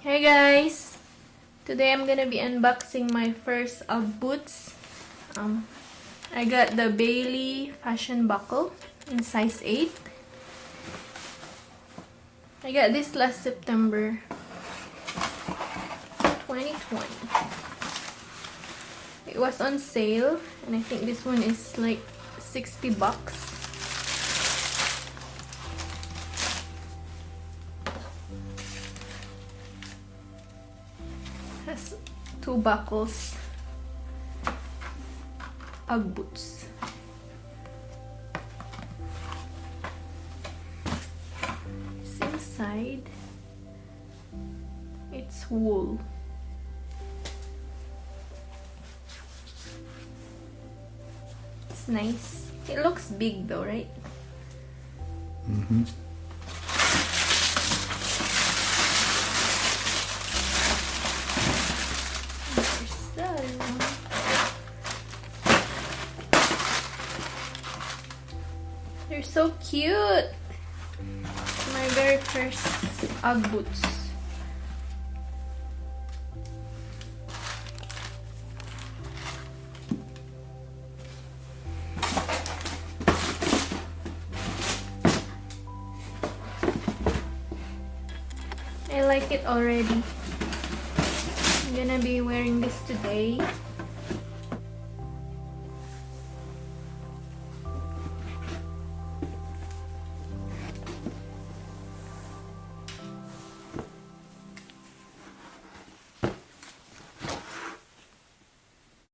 Hey guys! Today I'm gonna be unboxing my first UGG boots. I got the Bailey fashion buckle in size 8. I got this last September 2020. It was on sale and I think this one is like 60 bucks. Has 2 buckles. UGG boots. Inside, it's wool. It's nice. It looks big though, right? They're so cute! My very first UGG boots. I like it already. I'm gonna be wearing this today.